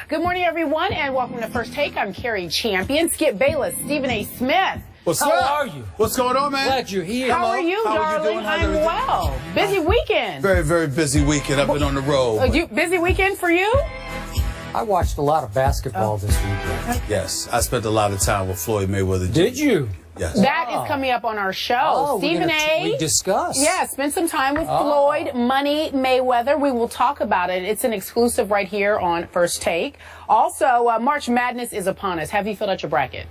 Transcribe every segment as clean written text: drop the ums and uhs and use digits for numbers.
Good morning, everyone, and welcome to First Take. I'm Carrie Champion, Skip Bayless, Stephen A. Smith. How are you? What's going on, man? Glad you're here. How are you, darling? I'm well. Busy weekend. Very, very busy weekend. I've been on the road. Busy weekend for you? I watched a lot of basketball this weekend. Yes, I spent a lot of time with Floyd Mayweather. Did you? Yes. That is coming up on our show. Stephen A. We discuss. Yeah, spend some time with Floyd Money Mayweather. We will talk about it. It's an exclusive right here on First Take. Also, March Madness is upon us. Have you filled out your bracket?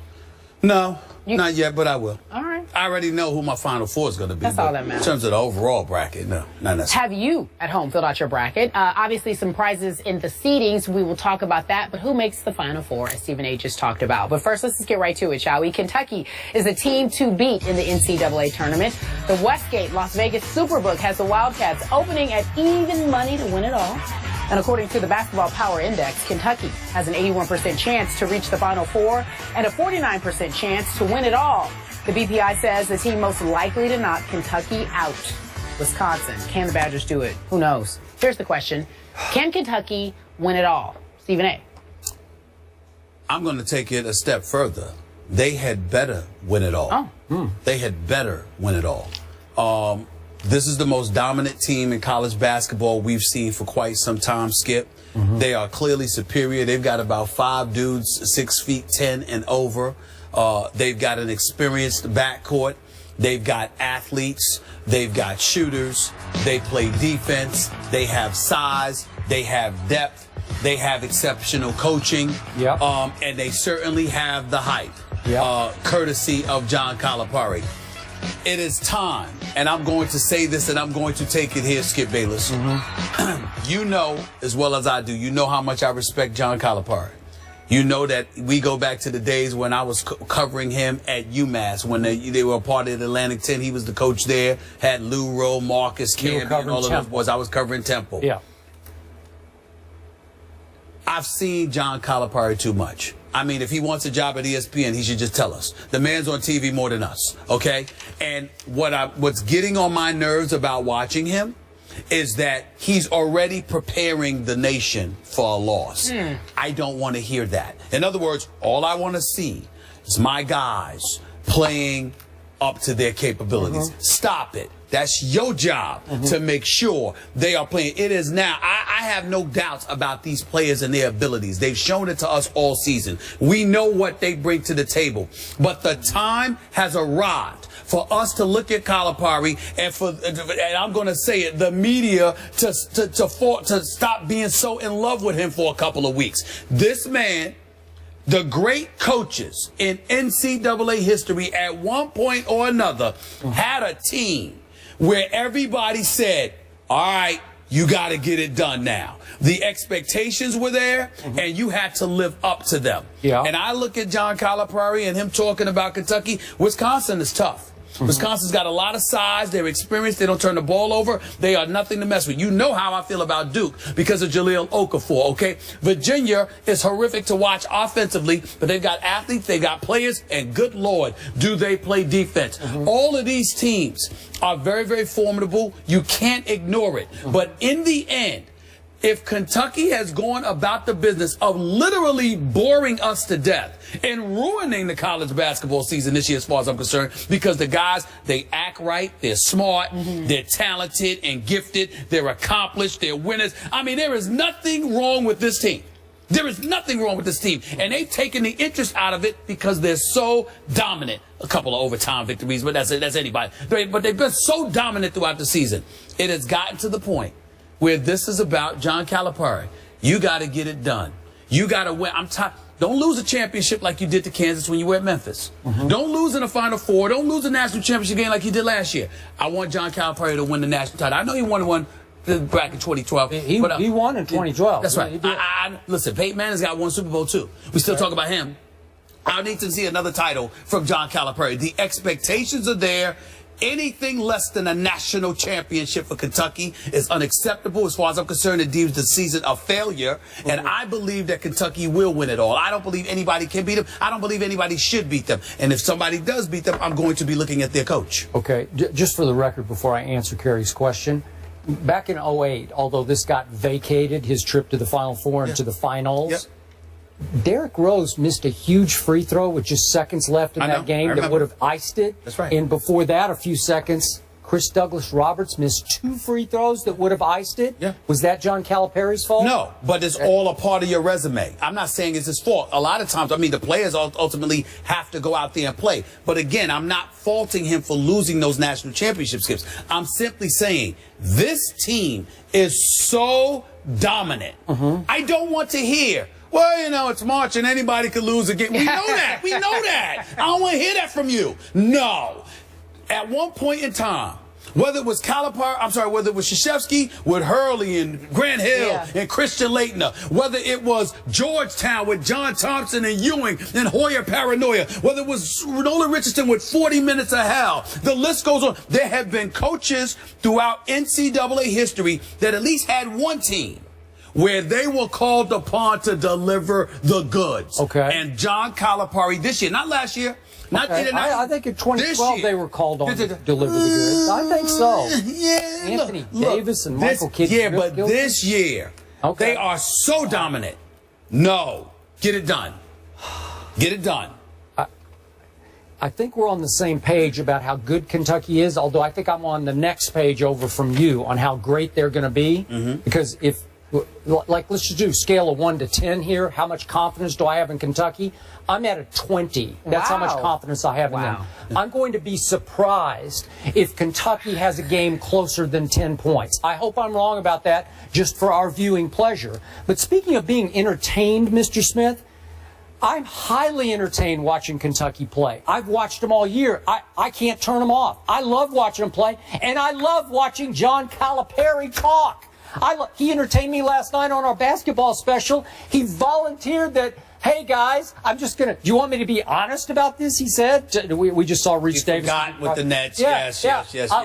No, not yet, but I will. All right. I already know who my Final Four is going to be. That's all that matters. In terms of the overall bracket, no, not necessarily. Have you at home filled out your bracket? Obviously, some prizes in the seedings. We will talk about that. But who makes the Final Four, as Stephen A. just talked about? But first, let's just get right to it, shall we? Kentucky is the team to beat in the NCAA Tournament. The Westgate Las Vegas Superbook has the Wildcats opening at even money to win it all. And according to the Basketball Power Index, Kentucky has an 81% chance to reach the Final Four and a 49% chance to win it all. The BPI says the team most likely to knock Kentucky out. Wisconsin. Can the Badgers do it? Who knows? Here's the question. Can Kentucky win it all? Stephen A. I'm going to take it a step further. They had better win it all. They had better win it all. This is the most dominant team in college basketball we've seen for quite some time, Skip. They are clearly superior. They've got about 5 dudes 6'10" and over. They've got an experienced backcourt. They've got athletes. They've got shooters. They play defense. They have size. They have depth. They have exceptional coaching. And they certainly have the hype, courtesy of John Calipari. It is time, and I'm going to say this, and I'm going to take it here, Skip Bayless. You know, as well as I do, you know how much I respect John Calipari. You know that we go back to the days when I was covering him at UMass, when they were a part of the Atlantic 10. He was the coach there, had Lou Rowe, Marcus Camby, and all of those boys. I was covering Temple. I've seen John Calipari too much. I mean, if he wants a job at ESPN, he should just tell us. The man's on TV more than us, okay? And what's getting on my nerves about watching him is that he's already preparing the nation for a loss. I don't want to hear that. In other words, all I want to see is my guys playing up to their capabilities. Stop it. That's your job to make sure they are playing. It is now. I have no doubts about these players and their abilities. They've shown it to us all season. We know what they bring to the table. But the time has arrived for us to look at Calipari and I'm going to say it, the media to stop being so in love with him for a couple of weeks. This man, the great coaches in NCAA history at one point or another had a team where everybody said, all right, you got to get it done now. The expectations were there, and you had to live up to them. And I look at John Calipari and him talking about Kentucky. Wisconsin is tough. Wisconsin's got a lot of size. They're experienced. They don't turn the ball over. They are nothing to mess with. You know how I feel about Duke because of Jahlil Okafor, okay? Virginia is horrific to watch offensively, but they've got athletes, they've got players, and good Lord, do they play defense. All of these teams are very, very formidable. You can't ignore it. But in the end, if Kentucky has gone about the business of literally boring us to death and ruining the college basketball season this year as far as I'm concerned, because the guys, they act right, they're smart, they're talented and gifted, they're accomplished, they're winners. I mean, there is nothing wrong with this team. There is nothing wrong with this team. And they've taken the interest out of it because they're so dominant. A couple of overtime victories, but that's anybody. But they've been so dominant throughout the season. It has gotten to the point where this is about John Calipari. You got to get it done. You got to win. I'm tired. Don't lose a championship like you did to Kansas when you were at Memphis. Don't lose in the Final Four. Don't lose a national championship game like you did last year. I want John Calipari to win the national title. I know he won one back in 2012. He won in 2012. That's right. Listen, Peyton Manning's got one Super Bowl too. We still talk about him. I need to see another title from John Calipari. The expectations are there. Anything less than a national championship for Kentucky is unacceptable. As far as I'm concerned, it deems the season a failure. And I believe that Kentucky will win it all. I don't believe anybody can beat them. I don't believe anybody should beat them. And if somebody does beat them, I'm going to be looking at their coach. Okay, just for the record, before I answer Kerry's question, back in 2008, although this got vacated, his trip to the Final Four and to the finals, Derrick Rose missed a huge free throw with just seconds left in that game that would have iced it. That's right. And before that, a few seconds, Chris Douglas-Roberts missed 2 free throws that would have iced it. Yeah. Was that John Calipari's fault? No, but it's all a part of your resume. I'm not saying it's his fault. A lot of times, the players ultimately have to go out there and play. But again, I'm not faulting him for losing those national championship skips. I'm simply saying this team is so dominant. I don't want to hear, well, it's March and anybody could lose again. We know that. We know that. I don't want to hear that from you. No. At one point in time, whether it was whether it was Krzyzewski with Hurley and Grant Hill and Christian Laettner, whether it was Georgetown with John Thompson and Ewing and Hoyer Paranoia, whether it was Nolan Richardson with 40 minutes of hell, the list goes on. There have been coaches throughout NCAA history that at least had one team where they were called upon to deliver the goods. Okay. And John Calipari this year, not last year, I think in 2012 they were called on to deliver the goods. I think so. Yeah, Anthony Davis and Michael Kidd. Yeah, but this year, they are so dominant. No. Get it done. Get it done. I think we're on the same page about how good Kentucky is, although I think I'm on the next page over from you on how great they're going to be. Because let's just do a scale of 1 to 10 here. How much confidence do I have in Kentucky? I'm at a 20. That's how much confidence I have in them. I'm going to be surprised if Kentucky has a game closer than 10 points. I hope I'm wrong about that, just for our viewing pleasure. But speaking of being entertained, Mr. Smith, I'm highly entertained watching Kentucky play. I've watched them all year. I can't turn them off. I love watching them play, and I love watching John Calipari talk. He entertained me last night on our basketball special. He volunteered that, hey, guys, I'm just going to, do you want me to be honest about this, he said. We just saw Reese Davis. Forgot with the Nets. Yes.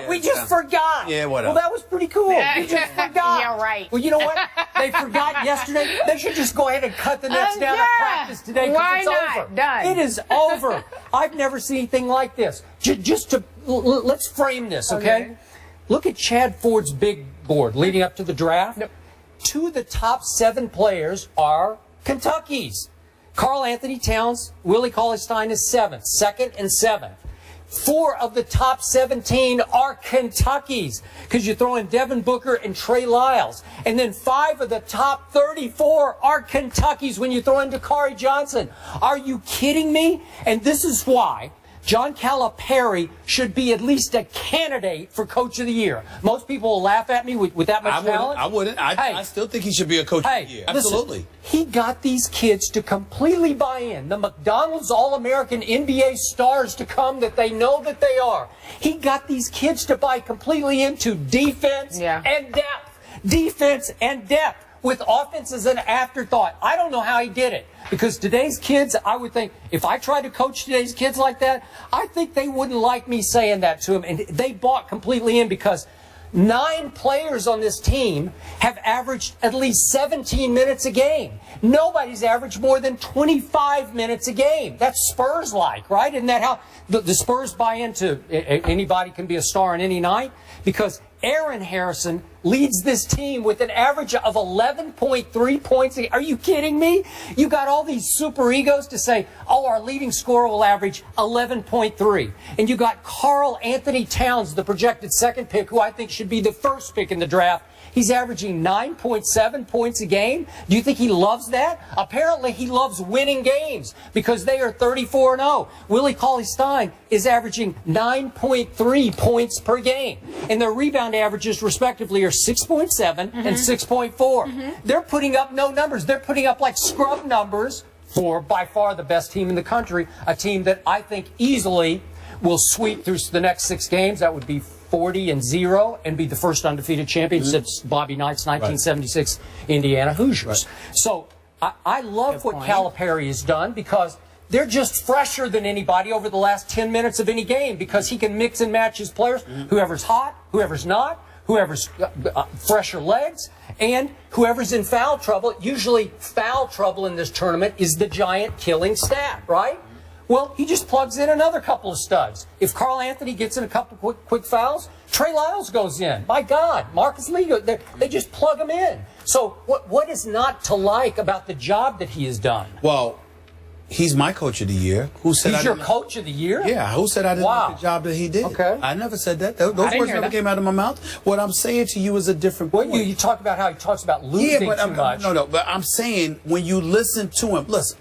We just forgot. Yeah, whatever. Well, that was pretty cool. We just forgot. Yeah, right. Well, you know what? They forgot yesterday. They should just go ahead and cut the Nets down at practice today because it's over. Done. It is over. I've never seen anything like this. Let's frame this, okay? Look at Chad Ford's big board leading up to the draft. 2 of the top 7 players are Kentucky's. Karl Anthony Towns, Willie Cauley-Stein is 7th, 2nd and 7th. 4 of the top 17 are Kentucky's, because you throw in Devin Booker and Trey Lyles. And then 5 of the top 34 are Kentucky's when you throw in Dakari Johnson. Are you kidding me? And this is why John Calipari should be at least a candidate for Coach of the Year. Most people will laugh at me with that much talent. I wouldn't. I still think he should be a Coach of the Year. Absolutely. Listen, he got these kids to completely buy in. The McDonald's All-American NBA stars to come that they know that they are. He got these kids to buy completely into defense and depth. Defense and depth. With offense as an afterthought. I don't know how he did it. Because today's kids, I would think, if I tried to coach today's kids like that, I think they wouldn't like me saying that to them. And they bought completely in because 9 players on this team have averaged at least 17 minutes a game. Nobody's averaged more than 25 minutes a game. That's Spurs-like, right? Isn't that how the Spurs buy into anybody can be a star on any night? Because Aaron Harrison leads this team with an average of 11.3 points. Are you kidding me? You got all these super egos to say, oh, our leading scorer will average 11.3. And you got Karl Anthony Towns, the projected 2nd pick, who I think should be the 1st pick in the draft. He's averaging 9.7 points a game. Do you think he loves that? Apparently, he loves winning games because they are 34-0. Willie Cauley-Stein is averaging 9.3 points per game. And their rebound averages, respectively, are 6.7 and 6.4. They're putting up no numbers. They're putting up like scrub numbers for by far the best team in the country, a team that I think easily will sweep through the next 6 games. That would be 40-0 and be the first undefeated champion since Bobby Knight's 1976 Indiana Hoosiers. So I love what Calipari has done because they're just fresher than anybody over the last 10 minutes of any game because he can mix and match his players, whoever's hot, whoever's not, whoever's fresher legs, and whoever's in foul trouble. Usually foul trouble in this tournament is the giant killing stat, right? Well, he just plugs in another couple of studs. If Carl Anthony gets in a couple quick fouls, Trey Lyles goes in. My God, Marcus Lee, they just plug him in. So what is not to like about the job that he has done? Well, he's my coach of the year. Who said he's your coach of the year? Yeah, who said I didn't like the job that he did? Okay. I never said that. Those words never came out of my mouth. What I'm saying to you is a different point. Well, you talk about how he talks about losing too much. No, but I'm saying when you listen to him, listen,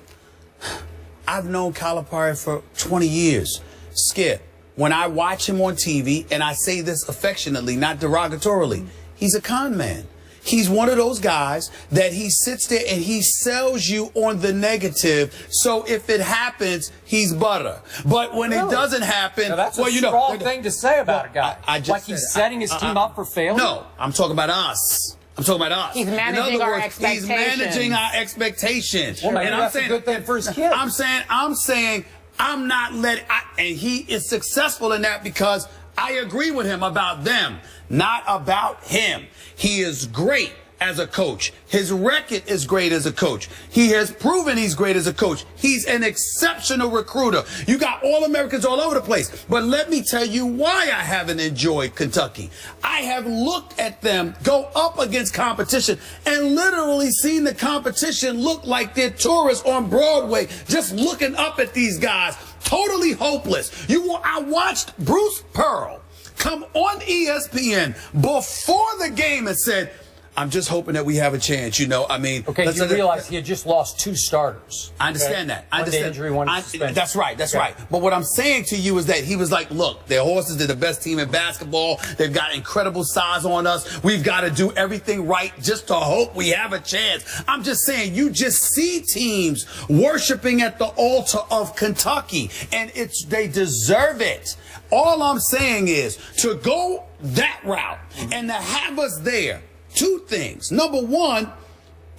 I've known Calipari for 20 years. Skip, when I watch him on TV, and I say this affectionately, not derogatorily, he's a con man. He's one of those guys that he sits there and he sells you on the negative. So if it happens, he's butter. But when it doesn't happen, now that's a strong thing to say about a guy. Like he's setting his team up for failure? No, I'm talking about us. I'm talking about us. He's managing our expectations. He's managing our expectations. Well, and that's a good thing for his kid. I'm saying I'm not letting, and he is successful in that because I agree with him about them, not about him. He is great as a coach. His record is great as a coach. He has proven he's great as a coach. He's an exceptional recruiter. You got All-Americans all over the place. But let me tell you why I haven't enjoyed Kentucky. I have looked at them go up against competition and literally seen the competition look like they're tourists on Broadway, just looking up at these guys, totally hopeless. I watched Bruce Pearl come on ESPN before the game and said, I'm just hoping that we have a chance, I mean. Okay, you realize he had just lost 2 starters. I understand that. I understand. One injury, one suspension. That's right. That's right. But what I'm saying to you is that he was like, look, their horses are the best team in basketball. They've got incredible size on us. We've got to do everything right just to hope we have a chance. I'm just saying, you just see teams worshiping at the altar of Kentucky, and they deserve it. All I'm saying is to go that route and to have us there. 2 things. Number one,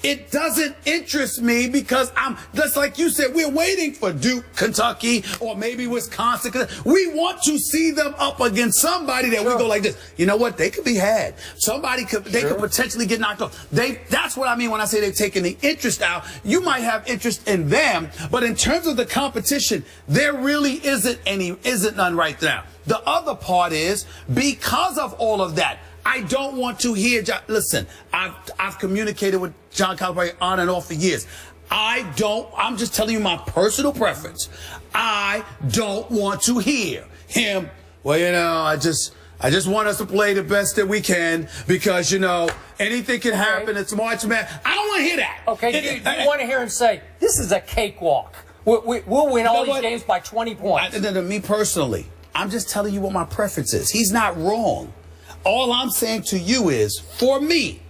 it doesn't interest me because just like you said, we're waiting for Duke, Kentucky, or maybe Wisconsin. We want to see them up against somebody that we go like this. You know what? They could be had. They could potentially get knocked off. That's what I mean when I say they've taken the interest out. You might have interest in them, but in terms of the competition, there really isn't none right now. The other part is because of all of that, I don't want to hear. Listen, I've communicated with John Calipari on and off for years. I'm just telling you my personal preference. I don't want to hear him. Well, I just want us to play the best that we can because, anything can happen. It's March Madness. I don't want to hear that. Okay, you want to hear him say, this is a cakewalk. We'll win all these games by 20 points. Me personally, I'm just telling you what my preference is. He's not wrong. All I'm saying to you is, for me,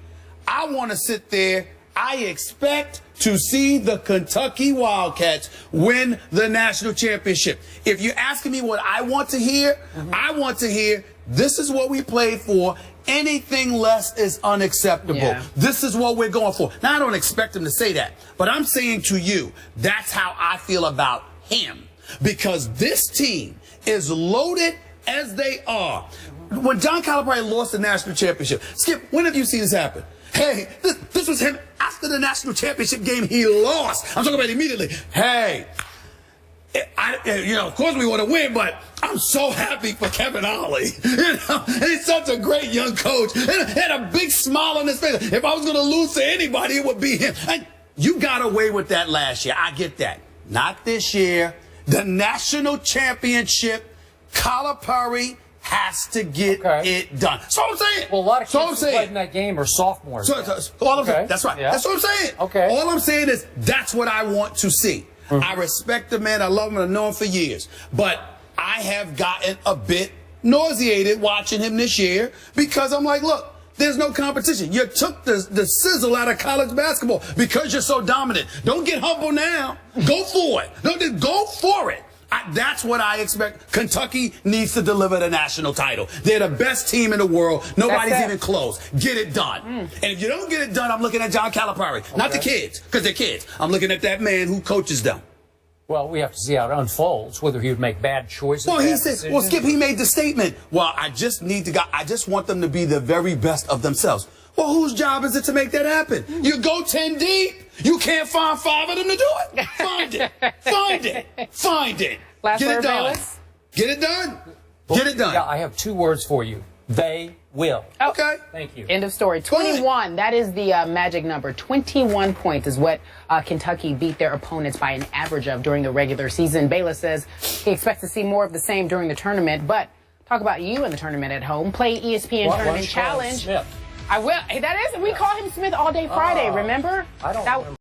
I want to sit there. I expect to see the Kentucky Wildcats win the national championship. If you're asking me what I want to hear, I want to hear, this is what we played for. Anything less is unacceptable. Yeah. This is what we're going for. Now, I don't expect him to say that, but I'm saying to you, that's how I feel about him. Because this team is loaded as they are. When John Calipari lost the national championship, Skip, when have you seen this happen? Hey, this was him after the national championship game he lost. I'm talking about immediately. Hey, of course we want to win, but I'm so happy for Kevin Ollie. And he's such a great young coach. And had a big smile on his face. If I was going to lose to anybody, it would be him. And you got away with that last year. I get that. Not this year. The national championship, Calipari has to get it done. That's what I'm saying. Well, a lot of kids who played in that game are sophomores. That's right. Yeah. That's what I'm saying. Okay. All I'm saying is that's what I want to see. I respect the man. I love him. I've known him for years. But I have gotten a bit nauseated watching him this year because I'm like, look, there's no competition. You took the sizzle out of college basketball because you're so dominant. Don't get humble now. Go for it. Just go for it. That's what I expect. Kentucky needs to deliver the national title. They're the best team in the world. Nobody's even close. Get it done. And if you don't get it done, I'm looking at John Calipari. Not the kids, because they're kids. I'm looking at that man who coaches them. Well, we have to see how it unfolds, whether he would make bad choices. Well, Skip, he made the statement. Well, I just want them to be the very best of themselves. Well, whose job is it to make that happen? You go 10 deep. You can't find 5 of them to do it. Find it. Find it. Find it. Last Get word, it done. Bayless? Get it done. Get it done. Yeah, I have 2 words for you. They will. Oh. Okay. Thank you. End of story. 21. That is the magic number. 21 points is what Kentucky beat their opponents by an average of during the regular season. Bayless says he expects to see more of the same during the tournament. But talk about you in the tournament at home. Play ESPN Tournament Challenge. Smith. I will. Hey, that is. We call him Smith all day Friday. Remember? I don't that, remember.